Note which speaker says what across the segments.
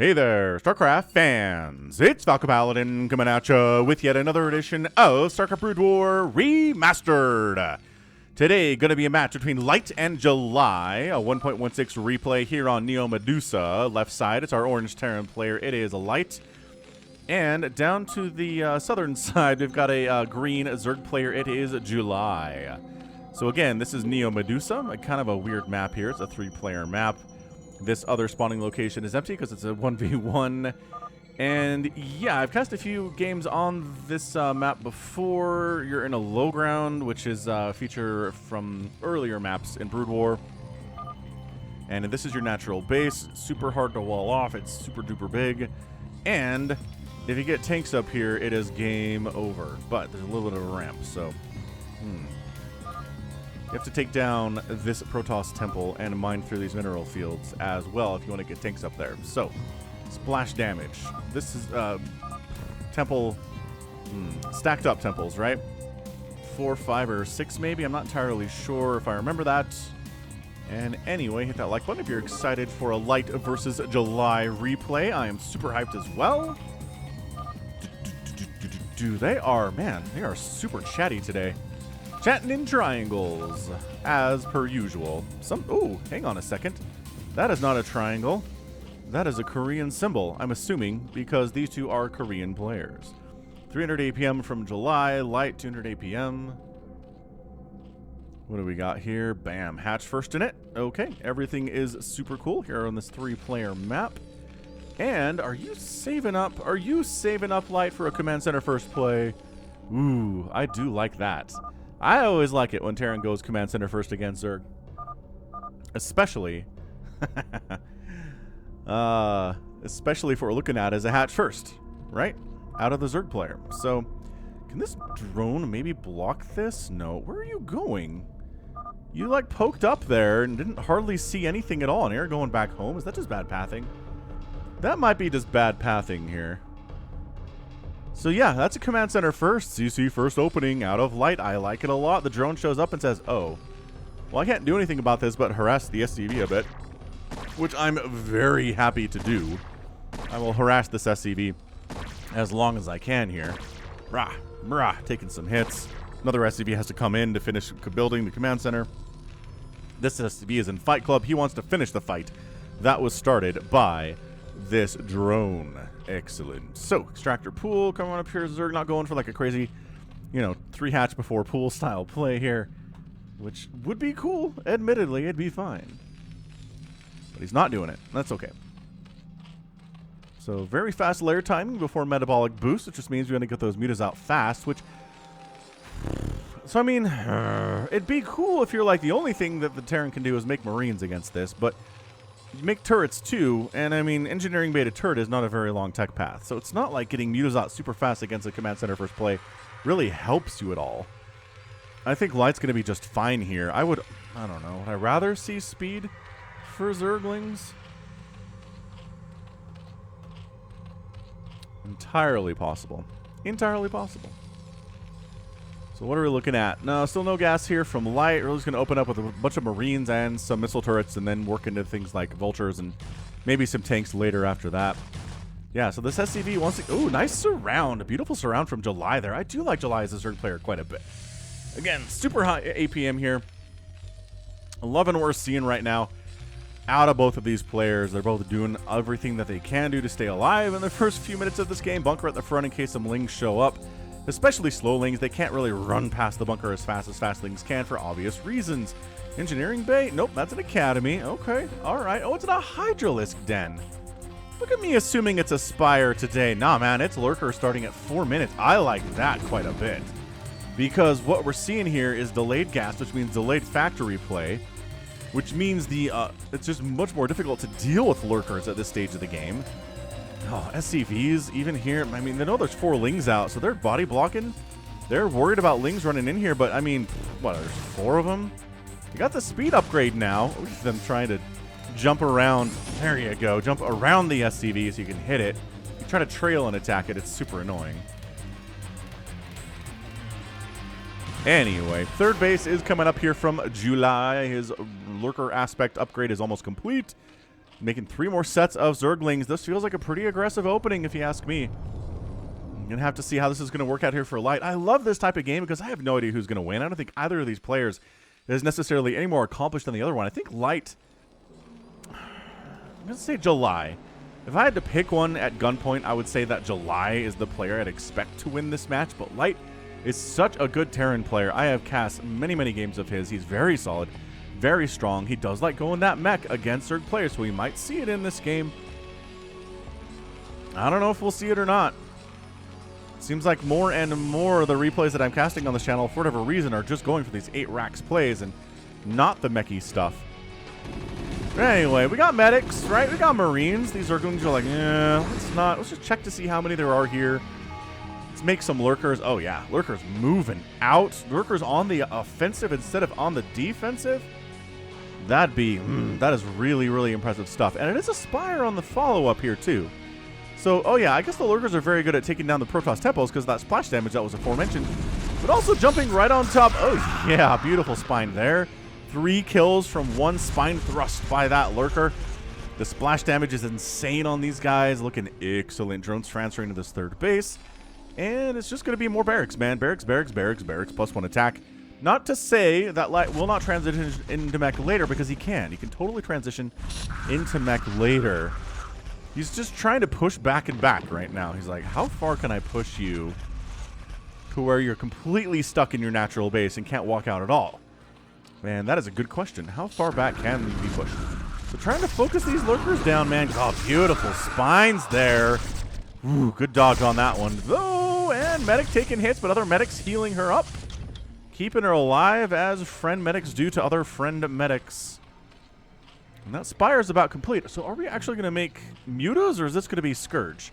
Speaker 1: Hey there, StarCraft fans! It's Falcon Paladin coming at you with yet another edition of StarCraft Brood War Remastered. Today, going to be a match between Light and July, a 1.16 replay here on Neo Medusa. Left side, it's our orange Terran player. It is Light. And down to the southern side, we've got a green Zerg player. It is July. So again, this is Neo Medusa, kind of a weird map here. It's a 3-player map. This other spawning location is empty because it's a 1v1. And yeah, I've cast a few games on this map before. You're in a low ground, which is a feature from earlier maps in Brood War. And this is your natural base. Super hard to wall off. It's super duper big. And if you get tanks up here, it is game over. But there's a little bit of a ramp, so... You have to take down this Protoss temple and mine through these mineral fields as well if you want to get tanks up there. So, splash damage. This is temple, stacked up temples, right? 4, 5, or 6 maybe. I'm not entirely sure if I remember that. And anyway, hit that like button if you're excited for a Light versus July replay. I am super hyped as well. They are, man, they are super chatty today. Chatting in triangles, as per usual. Oh, hang on a second. That is not a triangle. That is a Korean symbol, I'm assuming, because these two are Korean players. 300 APM from July, Light 200 APM. What do we got here? Bam, hatch first in it. Okay, everything is super cool here on this 3-player map. And are you saving up? Are you saving up, Light, for a command center first play? Ooh, I do like that. I always like it when Terran goes command center first against Zerg. Especially... especially if what we're looking at as a hatch first, right? Out of the Zerg player. So, can this drone maybe block this? No. Where are you going? You, like, poked up there and didn't hardly see anything at all. And you're going back home? Is that just bad pathing? That might be just bad pathing here. So yeah, that's a command center first. CC first opening out of Light. I like it a lot. The drone shows up and says, oh, well, I can't do anything about this but harass the SCV a bit, which I'm very happy to do. I will harass this SCV as long as I can here. Brah, brah, taking some hits. Another SCV has to come in to finish building the command center. This SCV is in Fight Club. He wants to finish the fight that was started by this drone. Excellent. So, extractor pool coming up here. Zerg not going for like a crazy, 3 hatch before pool style play here, which would be cool. Admittedly, it'd be fine. But he's not doing it. That's okay. So, very fast layer timing before metabolic boost, which just means we're going to get those mutas out fast, which... So, I mean, it'd be cool if you're like the only thing that the Terran can do is make Marines against this, but... make turrets too, and I mean, engineering beta turret is not a very long tech path, so it's not like getting mutas out super fast against a command center first play really helps you at all. I think Light's going to be just fine here. I don't know, would I rather see speed for Zerglings? Entirely possible. Entirely possible. So what are we looking at? No, still no gas here from Light. We're just going to open up with a bunch of Marines and some missile turrets and then work into things like Vultures and maybe some tanks later after that. Yeah, so this SCV wants to... Ooh, nice surround. A beautiful surround from July there. I do like July as a Zerg player quite a bit. Again, super high APM here. Loving what we're seeing right now out of both of these players. They're both doing everything that they can do to stay alive in the first few minutes of this game. Bunker at the front in case some lings show up. Especially slow lings, they can't really run past the bunker as fast lings can for obvious reasons. Engineering bay? Nope, that's an academy. Okay, alright. Oh, it's a Hydralisk den. Look at me assuming it's a Spire today. Nah, man, it's Lurker starting at 4 minutes. I like that quite a bit. Because what we're seeing here is delayed gas, which means delayed factory play. Which means it's just much more difficult to deal with Lurkers at this stage of the game. Oh, SCVs, even here, I mean, they know there's 4 lings out, so they're body blocking. They're worried about lings running in here, but, I mean, what, there's 4 of them? You got the speed upgrade now. Look at them trying to jump around. There you go. Jump around the SCV so you can hit it. You try to trail and attack it. It's super annoying. Anyway, third base is coming up here from July. His Lurker aspect upgrade is almost complete. Making 3 more sets of Zerglings. This feels like a pretty aggressive opening, if you ask me. I'm going to have to see how this is going to work out here for Light. I love this type of game because I have no idea who's going to win. I don't think either of these players is necessarily any more accomplished than the other one. I think Light... I'm going to say July. If I had to pick one at gunpoint, I would say that July is the player I'd expect to win this match. But Light is such a good Terran player. I have cast many, many games of his. He's very solid, very strong. He does like going that mech against Zerg players, so we might see it in this game. I don't know if we'll see it or not. Seems like more and more of the replays that I'm casting on this channel, for whatever reason, are just going for these 8 racks plays and not the mechy stuff. Anyway, we got medics, right? We got marines. These Zerglings are like, let's just check to see how many there are here. Let's make some lurkers. Oh yeah, lurkers moving out. Lurkers on the offensive instead of on the defensive. That is really, really impressive stuff. And it is a Spire on the follow-up here too. So, oh yeah, I guess the lurkers are very good at taking down the Protoss temples because of that splash damage that was aforementioned. But also jumping right on top. Oh yeah, beautiful spine there. 3 kills from 1 spine thrust by that lurker. The splash damage is insane on these guys. Looking excellent. Drones transferring to this 3rd base. And it's just going to be more barracks, man. Barracks, barracks, barracks, barracks, +1 attack. Not to say that Light will not transition into mech later, because he can. He can totally transition into mech later. He's just trying to push back and back right now. He's like, how far can I push you to where you're completely stuck in your natural base and can't walk out at all? Man, that is a good question. How far back can you be pushed? So trying to focus these lurkers down, man. Oh, beautiful spines there. Ooh, good dodge on that one. Though, and medic taking hits, but other medics healing her up. Keeping her alive as friend medics do to other friend medics. And that Spire is about complete. So are we actually going to make Mutas, or is this going to be Scourge?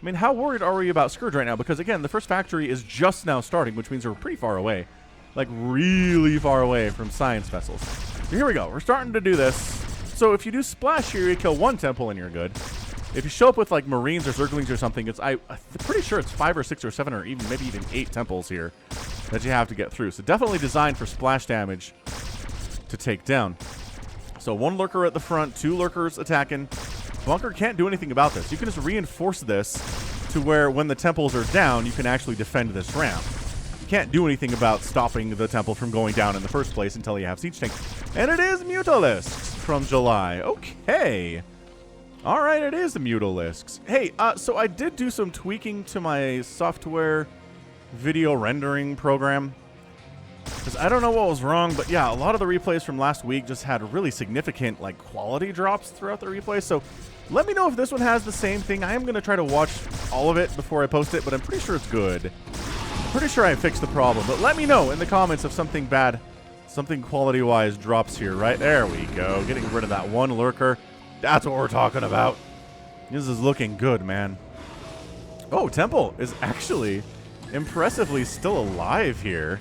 Speaker 1: I mean, how worried are we about Scourge right now? Because, again, the first factory is just now starting, which means we're pretty far away. Like, really far away from science vessels. So here we go. We're starting to do this. So if you do splash here, you kill 1 temple and you're good. If you show up with, like, marines or zerglings or something, it's I'm pretty sure it's 5 or 6 or 7 or even maybe even 8 temples here that you have to get through. So definitely designed for splash damage to take down. So 1 lurker at the front, 2 lurkers attacking. Bunker can't do anything about this. You can just reinforce this to where when the temples are down, you can actually defend this ramp. Can't do anything about stopping the temple from going down in the first place until you have siege tank. And it is Mutalisks from July. Okay. All right, it is the Mutalisks. Hey, so I did do some tweaking to my software video rendering program. Because I don't know what was wrong, but yeah, a lot of the replays from last week just had really significant, like, quality drops throughout the replay. So let me know if this one has the same thing. I am going to try to watch all of it before I post it, but I'm pretty sure it's good. Pretty sure I fixed the problem, but let me know in the comments if something bad, something quality-wise drops here, right? There we go. Getting rid of that 1 lurker. That's what we're talking about. This is looking good, man. Oh, Temple is actually impressively still alive here.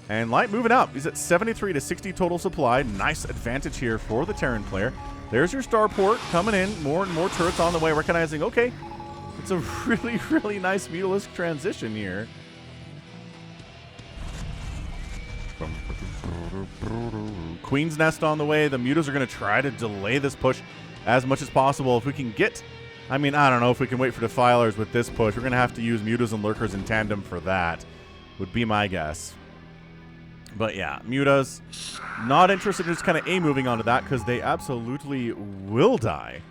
Speaker 1: And Light moving up. He's at 73 to 60 total supply. Nice advantage here for the Terran player. There's your starport coming in. More and more turrets on the way, recognizing, okay, it's a really, really nice Mutalisk transition here. Queen's Nest on the way. The Mutas are going to try to delay this push as much as possible. If we can get... I mean, I don't know if we can wait for Defilers with this push. We're going to have to use Mutas and Lurkers in tandem for that, would be my guess. But yeah, Mutas, not interested in just kind of A-moving onto that because they absolutely will die.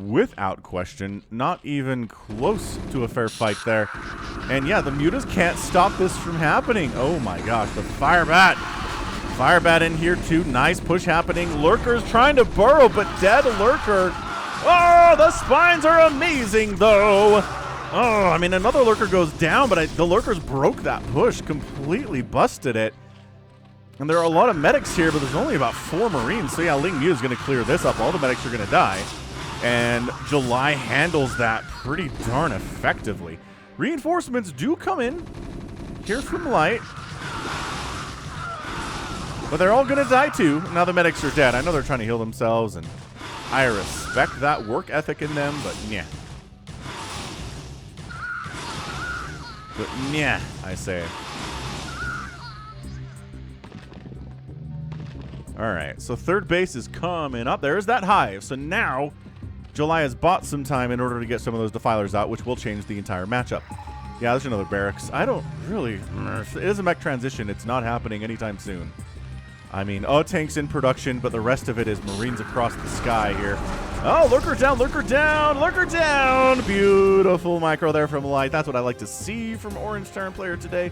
Speaker 1: Without question, not even close to a fair fight there. And yeah, the Mutas can't stop this from happening. Oh my gosh, the Firebat. Firebat in here too. Nice push happening. Lurker's trying to burrow, but dead Lurker. Oh, the spines are amazing though. Oh, I mean, another Lurker goes down, but the Lurkers broke that push, completely busted it. And there are a lot of medics here, but there's only about 4 Marines. So yeah, Ling Mu is going to clear this up. All the medics are going to die. And July handles that pretty darn effectively. Reinforcements do come in here from Light. But they're all going to die too. Now the medics are dead. I know they're trying to heal themselves, and I respect that work ethic in them, but yeah. But yeah, I say. All right, so third base is coming up. There's that hive. So now July has bought some time in order to get some of those defilers out, which will change the entire matchup. Yeah, there's another barracks. I don't really... It is a mech transition. It's not happening anytime soon. I mean, tank's in production, but the rest of it is Marines across the sky here. Oh, lurker down, lurker down, lurker down! Beautiful micro there from Light. That's what I like to see from Orange Terran player today.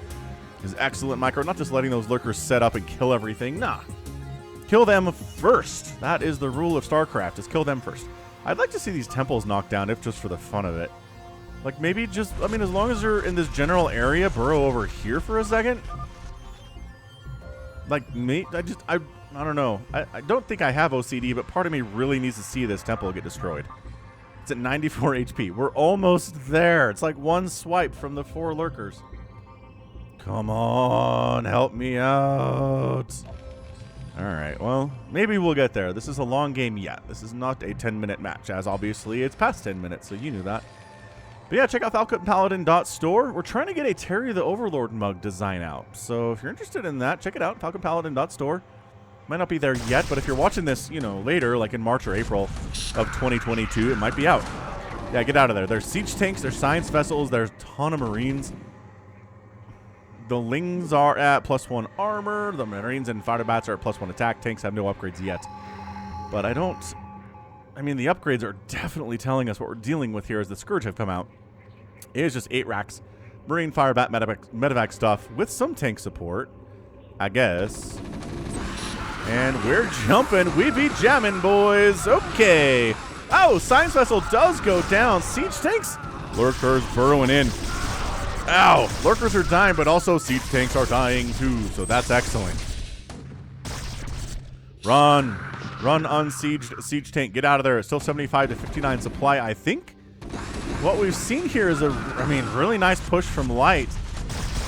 Speaker 1: Is excellent micro. Not just letting those lurkers set up and kill everything. Nah. Kill them first. That is the rule of StarCraft, is kill them first. I'd like to see these temples knocked down, if just for the fun of it. Like, maybe just, I mean, as long as you're in this general area, burrow over here for a second. Like, me, I don't know. I don't think I have OCD, but part of me really needs to see this temple get destroyed. It's at 94 HP. We're almost there. It's like one swipe from the 4 lurkers. Come on, help me out. All right, well, maybe we'll get there. This is a long game yet. This is not a 10-minute match, as obviously it's past 10 minutes, so you knew that. But yeah, check out FalconPaladin.store. We're trying to get a Terry the Overlord mug design out. So if you're interested in that, check it out, FalconPaladin.store. Might not be there yet, but if you're watching this, you know, later, like in March or April of 2022, it might be out. Yeah, get out of there. There's siege tanks, there's science vessels, there's a ton of Marines. The Lings are at +1 armor. The Marines and fighter bats are at +1 attack. Tanks have no upgrades yet. But I mean, the upgrades are definitely telling us what we're dealing with here as the Scourge have come out. It is just 8 racks. Marine, fire bat, medevac stuff with some tank support, I guess. And we're jumping. We be jamming, boys. Okay. Oh, science vessel does go down. Siege tanks. Lurkers burrowing in. Ow! Lurkers are dying, but also siege tanks are dying too, so that's excellent. Run! Run unsieged siege tank. Get out of there. It's still 75 to 59 supply, I think. What we've seen here is really nice push from Light.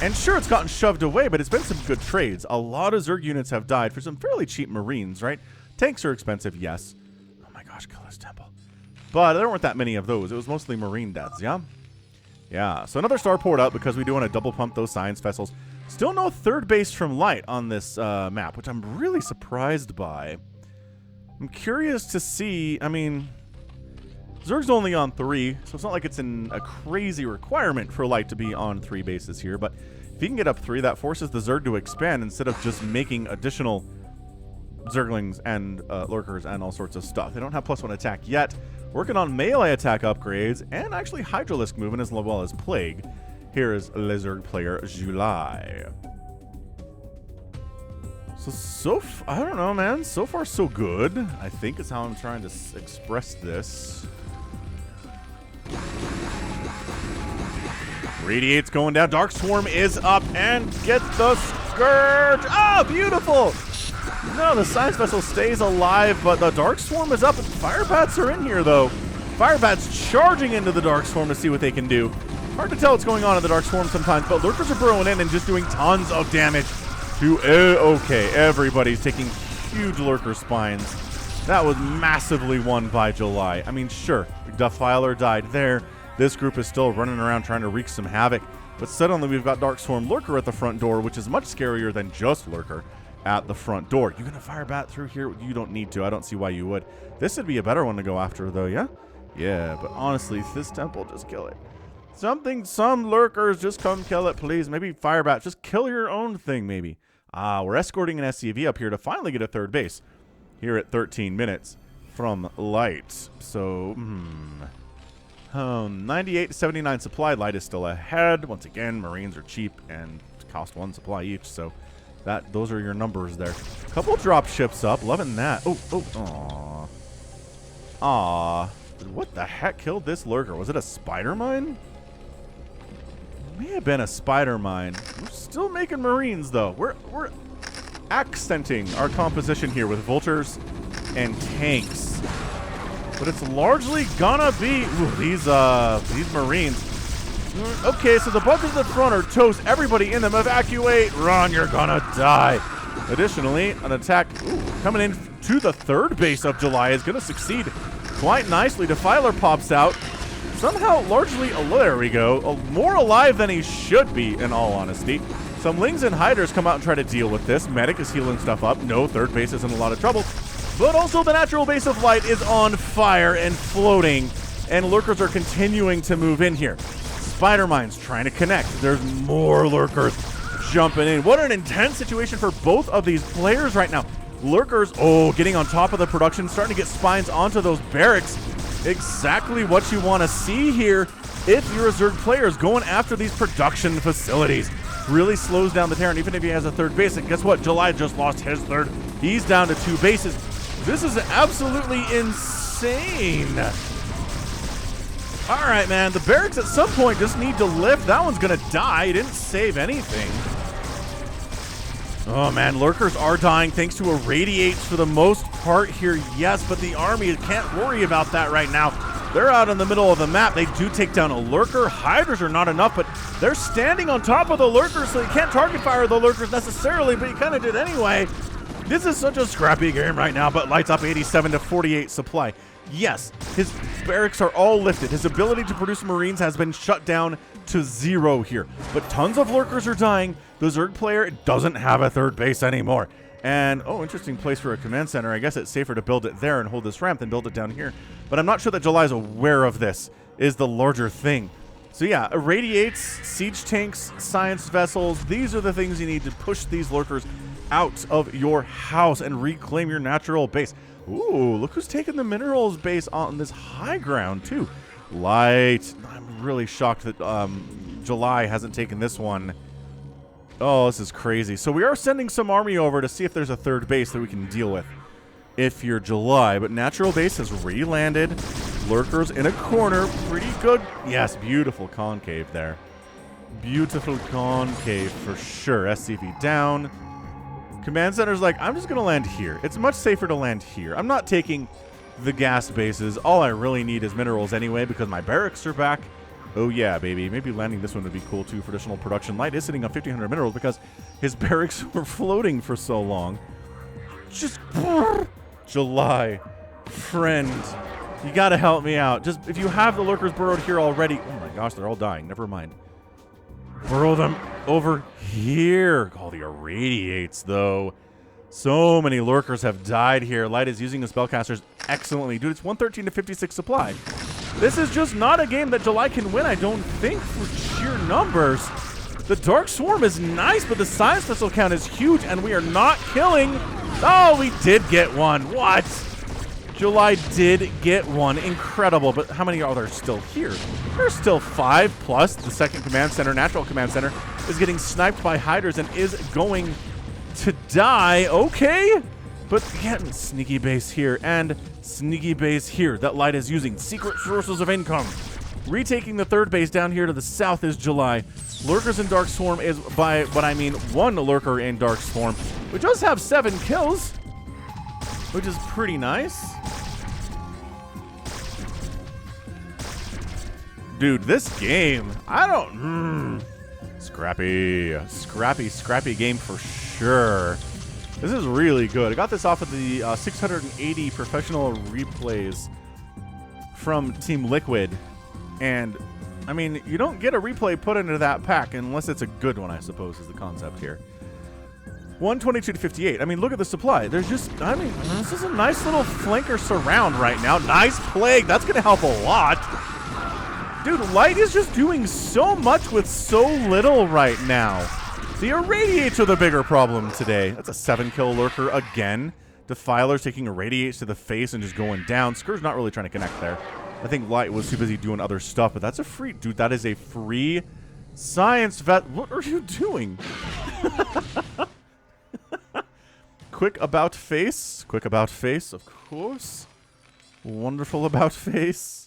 Speaker 1: And sure, it's gotten shoved away, but it's been some good trades. A lot of Zerg units have died for some fairly cheap Marines, right? Tanks are expensive, yes. Oh my gosh, kill this temple. But there weren't that many of those. It was mostly Marine deaths, yeah? Yeah, so another starport up because we do want to double pump those science vessels. Still no third base from Light on this map, which I'm really surprised by. I'm curious to see, I mean, Zerg's only on 3, so it's not like it's a crazy requirement for Light to be on 3 bases here, but if he can get up 3, that forces the Zerg to expand instead of just making additional Zerglings and Lurkers and all sorts of stuff. They don't have +1 attack yet. Working on melee attack upgrades and actually Hydralisk movement as well as Plague. Here is Lizard player July. So I don't know, man. So far, so good, I think is how I'm trying to express this. Radiate's going down. Dark Swarm is up and get the Scourge. Oh, beautiful. No, the Science Vessel stays alive, but the Dark Swarm is up. And Fire Bats are in here, though. Fire Bats charging into the Dark Swarm to see what they can do. Hard to tell what's going on in the Dark Swarm sometimes, but Lurkers are burrowing in and just doing tons of damage to... okay, everybody's taking huge Lurker spines. That was massively won by July. I mean, sure, Defiler died there. This group is still running around trying to wreak some havoc, but suddenly we've got Dark Swarm Lurker at the front door, which is much scarier than just Lurker at the front door. You gonna fire bat through here? You don't need to. I don't see why you would. This would be a better one to go after, though, yeah? Yeah, but honestly, this temple, just kill it. Some Lurkers, just come kill it, please. Maybe fire bat, just kill your own thing, maybe. We're escorting an SCV up here to finally get a third base here at 13 minutes from Light. So, 98 to 79 supply. Light is still ahead. Once again, Marines are cheap and cost 1 supply each, so those are your numbers there. Couple drop ships up, loving that. Aw. What the heck killed this Lurker? Was it a spider mine? It may have been a spider mine. We're still making Marines, though. We're accenting our composition here with vultures and tanks. But it's largely gonna be these Marines. Okay, so the bunkers at the front are toast. Everybody in them, evacuate. Run, you're gonna die. Additionally, an attack coming in to the third base of July is gonna succeed quite nicely. Defiler pops out. Somehow, largely, there we go. More alive than he should be, in all honesty. Some Lings and Hiders come out and try to deal with this. Medic is healing stuff up. No, third base is in a lot of trouble. But also the natural base of Light is on fire and floating. And Lurkers are continuing to move in here. Spider Mine's trying to connect. There's more Lurkers jumping in. What an intense situation for both of these players right now. Lurkers, getting on top of the production, starting to get spines onto those barracks. Exactly what you want to see here if you're a Zerg player, is going after these production facilities. Really slows down the Terran, even if he has a third base. And guess what? July just lost his third. He's down to 2 bases. This is absolutely insane. All right, man. The barracks at some point just need to lift. That one's going to die. He didn't save anything. Oh, man. Lurkers are dying thanks to irradiates for the most part here. Yes, but the army can't worry about that right now. They're out in the middle of the map. They do take down a Lurker. Hydras are not enough, but they're standing on top of the Lurkers, so you can't target fire the Lurkers necessarily, but you kind of did anyway. This is such a scrappy game right now, but Light's up 87 to 48 supply. Yes, his barracks are all lifted. His ability to produce Marines has been shut down to 0 here, but tons of Lurkers are dying. The Zerg player doesn't have a third base anymore. And, interesting place for a command center. I guess it's safer to build it there and hold this ramp than build it down here. But I'm not sure that July's aware of this, is the larger thing. So yeah, irradiates, siege tanks, science vessels. These are the things you need to push these Lurkers out of your house and reclaim your natural base. Ooh, look who's taking the minerals base on this high ground, too. Light. I'm really shocked that July hasn't taken this one. Oh, this is crazy. So we are sending some army over to see if there's a third base that we can deal with if you're July. But natural base has re-landed. Lurkers in a corner. Pretty good. Yes, beautiful concave there. Beautiful concave for sure. SCV down. Command center's like, I'm just going to land here. It's much safer to land here. I'm not taking the gas bases. All I really need is minerals anyway because my barracks are back. Oh yeah, baby. Maybe landing this one would be cool too for additional production. Light is sitting on 1,500 minerals because his barracks were floating for so long. Just July, friend, you gotta help me out. Just if you have the Lurkers burrowed here already. Oh my gosh, they're all dying. Never mind. Burrow them over here. Oh, the irradiates though. So many Lurkers have died here. Light is using the spellcasters excellently. Dude, it's 113 to 56 supply. This is just not a game that July can win, I don't think, for sheer numbers. The Dark Swarm is nice, but the Science Vessel count is huge, and we are not killing. Oh, we did get one. What? July did get one. Incredible, but how many are there still here? There's still 5, plus the second command center, natural command center, is getting sniped by Hydras and is going to die. Okay. But again, sneaky base here and sneaky base here that Light is using. Secret sources of income. Retaking the third base down here to the south is July. Lurkers in Dark Swarm is by what I mean 1 Lurker in Dark Swarm, which does have 7 kills, which is pretty nice. Dude, this game, I don't... Scrappy game for sure. This is really good. I got this off of the 680 professional replays from Team Liquid. And, I mean, you don't get a replay put into that pack unless it's a good one, I suppose, is the concept here. 122 to 58. I mean, look at the supply. There's just, I mean, this is a nice little flanker surround right now. Nice plague. That's going to help a lot. Dude, Light is just doing so much with so little right now. The Irradiates are the bigger problem today. That's a 7-kill Lurker again. Defiler's taking Irradiates to the face and just going down. Skur's not really trying to connect there. I think Light was too busy doing other stuff, but that's a free... Dude, that is a free science vet. What are you doing? Quick about face. Quick about face, of course. Wonderful about face.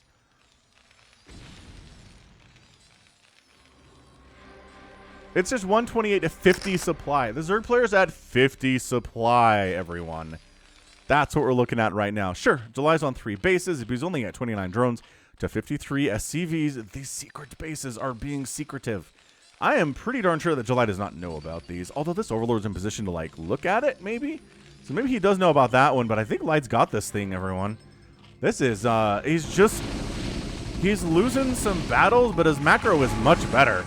Speaker 1: It's just 128 to 50 supply. The Zerg player's at 50 supply, everyone. That's what we're looking at right now. Sure, July's on 3 bases. He's only at 29 drones to 53 SCVs. These secret bases are being secretive. I am pretty darn sure that July does not know about these. Although this Overlord's in position to, like, look at it, maybe? So maybe he does know about that one, but I think Light's got this thing, everyone. This is, he's losing some battles, but his macro is much better.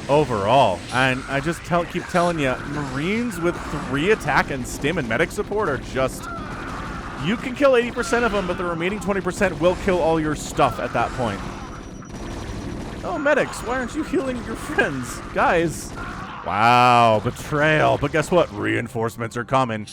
Speaker 1: overall. And I just keep telling you, Marines with 3 attack and stim and medic support are just... You can kill 80% of them, but the remaining 20% will kill all your stuff at that point. Oh, medics, why aren't you healing your friends? Guys. Wow, betrayal. But guess what? Reinforcements are coming.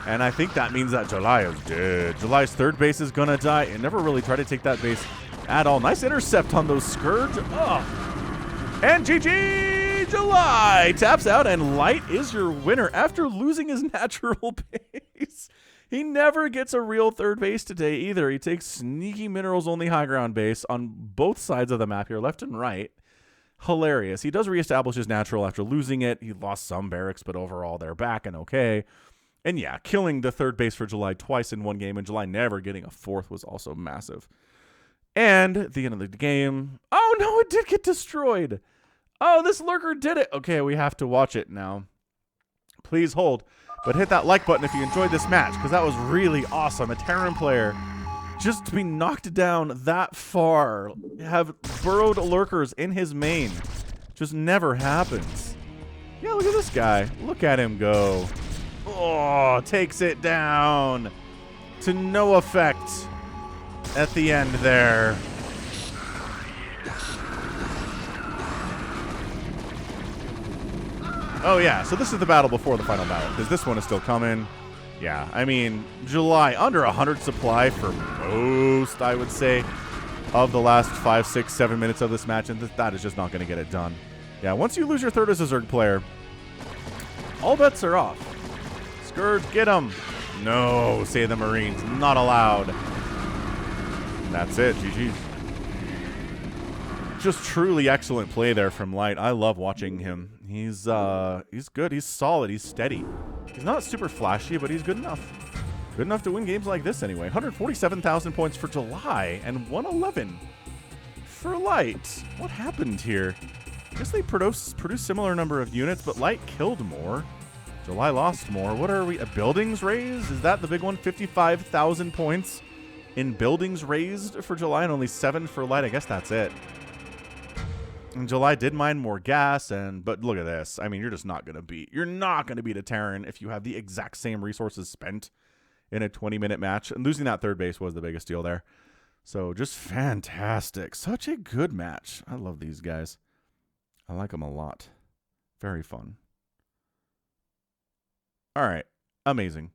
Speaker 1: And I think that means that July is dead. July's 3rd base is going to die. And never really tried to take that base at all. Nice intercept on those Scourge. Oh. And GG! July taps out, and Light is your winner after losing his natural base. He never gets a real 3rd base today either. He takes sneaky minerals only high ground base on both sides of the map here, left and right. Hilarious. He does reestablish his natural after losing it. He lost some barracks, but overall they're back and okay. And yeah, killing the 3rd base for July twice in one game, and July never getting a 4th was also massive. And at the end of the game, oh no, it did get destroyed. Oh, this lurker did it. Okay, we have to watch it now. Please hold. But hit that like button if you enjoyed this match, because that was really awesome. A Terran player just to be knocked down that far, have burrowed lurkers in his main. Just never happens. Yeah, look at this guy. Look at him go. Oh, takes it down to no effect at the end there. Oh, yeah, so this is the battle before the final battle, because this one is still coming. Yeah, I mean, July, under 100 supply for most, I would say, of the last 5, 6, 7 minutes of this match, and that is just not going to get it done. Yeah, once you lose your 3rd as a Zerg player, all bets are off. Scourge, get him. No, say the Marines, not allowed. And that's it, GG. Just truly excellent play there from Light. I love watching him. He's good. He's solid. He's steady. He's not super flashy, but he's good enough. Good enough to win games like this anyway. 147,000 points for July and 111 for Light. What happened here? I guess they produced similar number of units, but Light killed more. July lost more. What are we? A buildings raised? Is that the big one? 55,000 points in buildings raised for July and only 7 for Light. I guess that's it. And July did mine more gas, but look at this. I mean, you're not going to beat a Terran if you have the exact same resources spent in a 20-minute match. And losing that 3rd base was the biggest deal there. So just fantastic. Such a good match. I love these guys. I like them a lot. Very fun. All right. Amazing.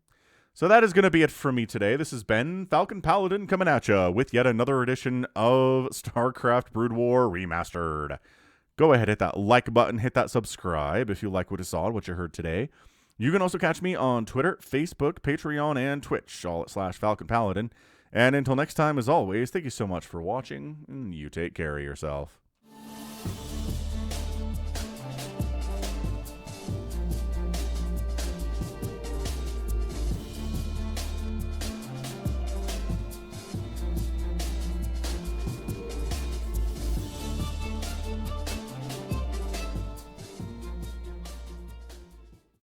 Speaker 1: So that is going to be it from me today. This has been Falcon Paladin coming at you with yet another edition of StarCraft Brood War Remastered. Go ahead, hit that like button, hit that subscribe if you like what you saw and what you heard today. You can also catch me on Twitter, Facebook, Patreon, and Twitch, all at /Falcon Paladin. And until next time, as always, thank you so much for watching, and you take care of yourself.